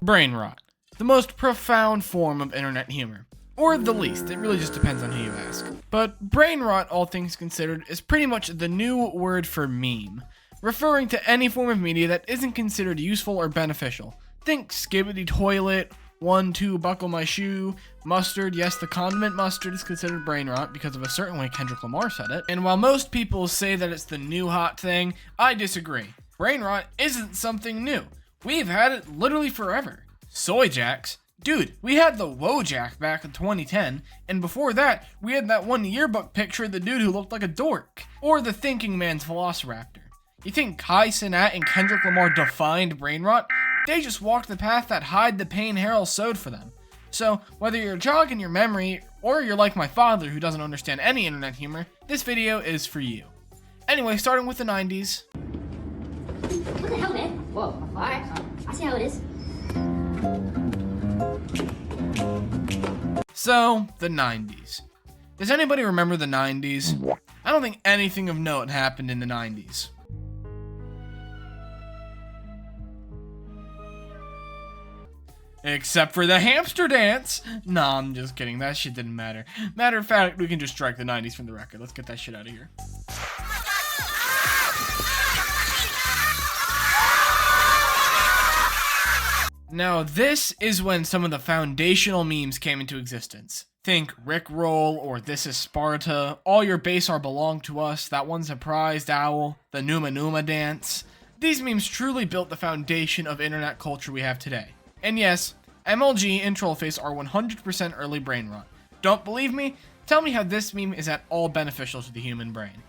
Brainrot, the most profound form of internet humor. Or the least, it really just depends on who you ask. But brainrot, all things considered, is pretty much the new word for meme, referring to any form of media that isn't considered useful or beneficial. Think skibbity toilet, 1, 2, buckle my shoe, mustard. Yes, the condiment mustard is considered brainrot because of a certain way Kendrick Lamar said it. And while most people say that it's the new hot thing, I disagree. Brainrot isn't something new. We've had it literally forever. Soy jacks. Dude, we had the Wojak back in 2010, and before that, we had that one yearbook picture of the dude who looked like a dork. Or the thinking man's velociraptor. You think Kai Cenat and Kendrick Lamar defined brainrot? They just walked the path that Hide the Pain Harold sowed for them. So, whether you're jogging your memory, or you're like my father who doesn't understand any internet humor, this video is for you. Anyway, starting with the 90s. What the hell, man? Whoa, alright, I see how it is. So, the 90s. Does anybody remember the 90s? I don't think anything of note happened in the 90s. Except for the hamster dance. Nah, I'm just kidding. That shit didn't matter. Matter of fact, we can just strike the 90s from the record. Let's get that shit out of here. Now, this is when some of the foundational memes came into existence. Think Rickroll or This is Sparta, All Your Base Are Belong to Us, That One Surprised Owl, the Numa Numa Dance. These memes truly built the foundation of internet culture we have today. And yes, MLG and Trollface are 100% early brainrot. Don't believe me? Tell me how this meme is at all beneficial to the human brain.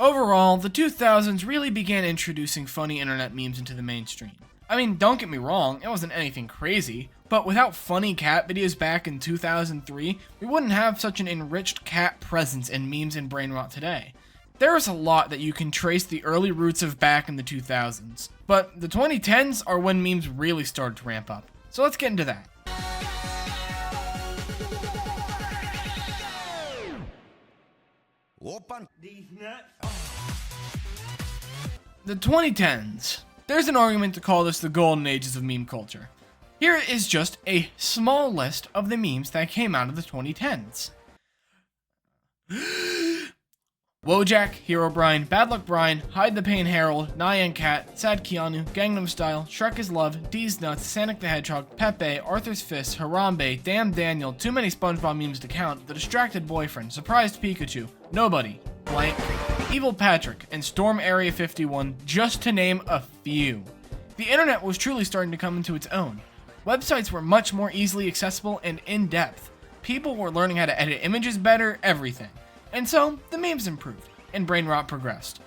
Overall, the 2000s really began introducing funny internet memes into the mainstream. I mean, don't get me wrong, it wasn't anything crazy, but without funny cat videos back in 2003, we wouldn't have such an enriched cat presence in memes and brainrot today. There is a lot that you can trace the early roots of back in the 2000s, but the 2010s are when memes really started to ramp up. So let's get into that. The 2010s. There's an argument to call this the golden ages of meme culture. Here is just a small list of the memes that came out of the 2010s. Wojak, Hero Brian, Bad Luck Brian, Hide the Pain Harold, Nyan Cat, Sad Keanu, Gangnam Style, Shrek is Love, D's Nuts, Sonic the Hedgehog, Pepe, Arthur's Fist, Harambe, Damn Daniel, Too Many SpongeBob memes to count, The Distracted Boyfriend, Surprised Pikachu, Nobody, Blank, Evil Patrick, and Storm Area 51, just to name a few. The internet was truly starting to come into its own. Websites were much more easily accessible and in-depth. People were learning how to edit images better, everything. And so, the memes improved, and brainrot progressed.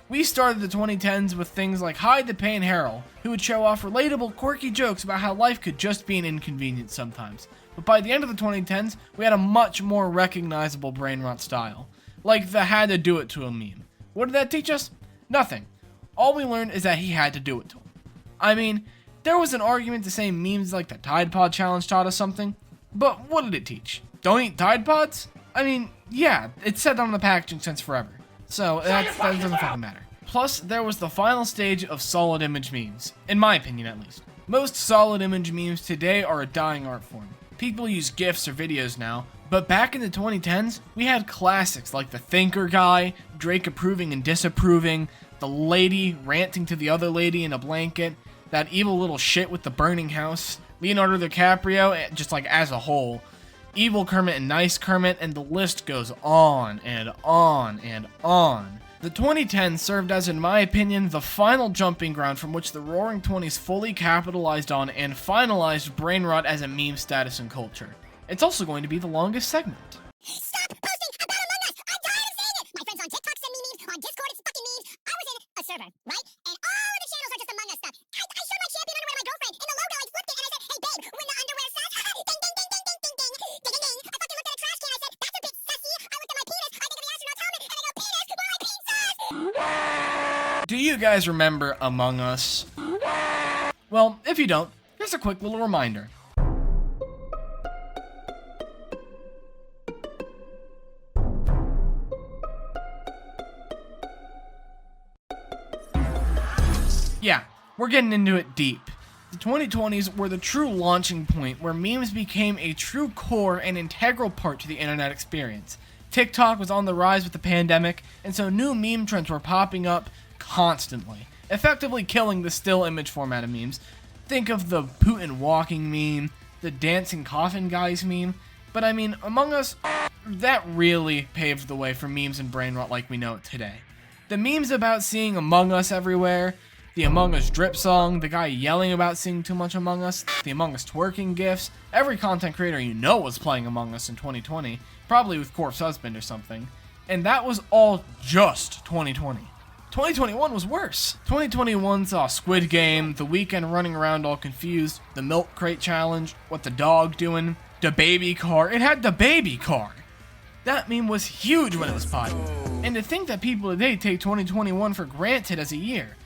We started the 2010s with things like Hide the Pain Harold, who would show off relatable, quirky jokes about how life could just be an inconvenience sometimes. But by the end of the 2010s, we had a much more recognizable brainrot style. Like the had to do it to him meme. What did that teach us? Nothing. All we learned is that he had to do it to him. I mean, there was an argument to say memes like the Tide Pod Challenge taught us something, but what did it teach? Don't eat Tide Pods? I mean, yeah, it's said on the packaging since forever, so that doesn't fucking matter. Plus, there was the final stage of solid image memes, in my opinion at least. Most solid image memes today are a dying art form. People use GIFs or videos now, but back in the 2010s, we had classics like the Thinker Guy, Drake approving and disapproving, the lady ranting to the other lady in a blanket, that evil little shit with the burning house, Leonardo DiCaprio, just like as a whole, Evil Kermit and Nice Kermit, and the list goes on and on and on. The 2010s served as, in my opinion, the final jumping ground from which the Roaring Twenties fully capitalized on and finalized brainrot as a meme status and culture. It's also going to be the longest segment. Stop posting about Among Us! I'm tired of seeing it! My friends on TikTok send me memes, on Discord it's fucking memes. I was in a server, right? And all of the channels are just Among Us stuff. I showed my champion underwear to my girlfriend, and the logo, I flipped it, and I said, hey babe, when the underwear says, ding ding ding ding ding ding ding ding ding ding. I fucking looked at a trash can, I said, that's a bit sussy. I looked at my penis, I think of the astronaut's helmet, and I go, penis, well I penis. Do you guys remember Among Us? Well, if you don't, here's a quick little reminder. Yeah, we're getting into it deep. The 2020s were the true launching point where memes became a true core and integral part to the internet experience. TikTok was on the rise with the pandemic, and so new meme trends were popping up constantly, effectively killing the still image format of memes. Think of the Putin walking meme, the dancing coffin guys meme, but I mean, Among Us, that really paved the way for memes and Brainrot like we know it today. The memes about seeing Among Us everywhere, the Among Us drip song, the guy yelling about seeing too much Among Us, the Among Us twerking gifs, every content creator you know was playing Among Us in 2020, probably with Corpse Husband or something, and that was all just 2020. 2021 was worse. 2021 saw Squid Game, The Weeknd running around all confused, the milk crate challenge, what the dog doing, the baby car. It had the baby car. That meme was huge when it was popping. And to think that people today take 2021 for granted as a year,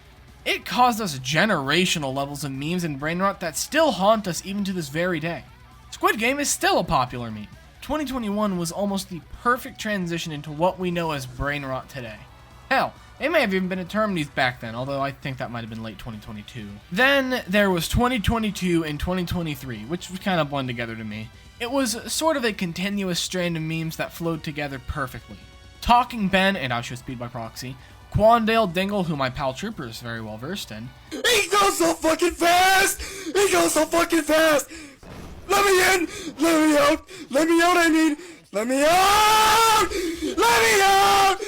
it caused us generational levels of memes and brainrot that still haunt us even to this very day. Squid Game is still a popular meme. 2021 was almost the perfect transition into what we know as brainrot today. Hell, it may have even been eternities back then, although I think that might have been late 2022. Then there was 2022 and 2023, which kind of blend together to me. It was sort of a continuous strand of memes that flowed together perfectly. Talking Ben, and I should speed by proxy, Quandale Dingle, who my pal Trooper is very well versed in. He goes so fucking fast! He goes so fucking fast! Let me in! Let me out! Let me out, I mean! Let me out! Let me out!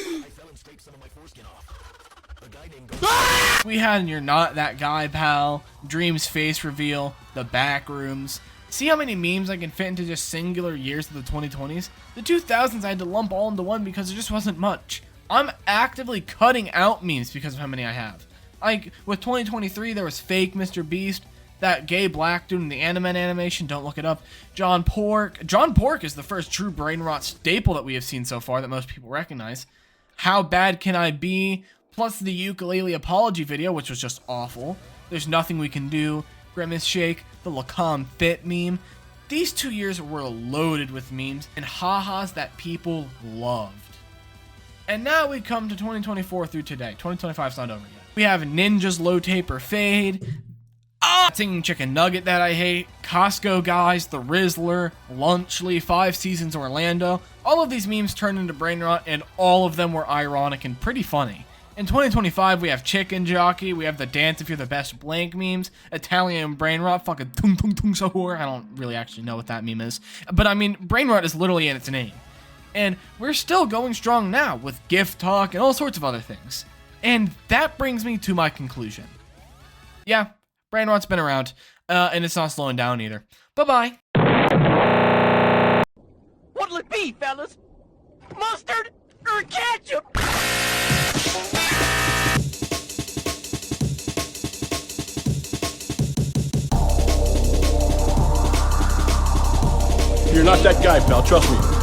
We had You're Not That Guy, Pal, Dream's face reveal, the back rooms. See how many memes I can fit into just singular years of the 2020s? The 2000s I had to lump all into one because there just wasn't much. I'm actively cutting out memes because of how many I have. Like, with 2023, there was fake Mr. Beast, that gay black dude in the anime animation, don't look it up, John Pork. John Pork is the first true brainrot staple that we have seen so far that most people recognize. How Bad Can I Be? Plus the ukulele apology video, which was just awful. There's Nothing We Can Do, Grimace Shake, the Lacombe Fit meme. These 2 years were loaded with memes and ha-has that people loved. And now we come to 2024 through today. 2025's not over yet. We have Ninja's Low Taper Fade, Singing Chicken Nugget That I Hate, Costco Guys, The Rizzler, Lunchly, 5 Seasons Orlando. All of these memes turned into brainrot, and all of them were ironic and pretty funny. In 2025, we have Chicken Jockey, we have the Dance If You're the Best blank memes, Italian brainrot, fucking tung tung tung sahur. I don't really actually know what that meme is. But I mean, brainrot is literally in its name. And we're still going strong now with gift talk and all sorts of other things. And that brings me to my conclusion. Yeah, brainrot's been around, and it's not slowing down either. Bye-bye. What'll it be, fellas? Mustard or ketchup? You're not that guy, pal, trust me.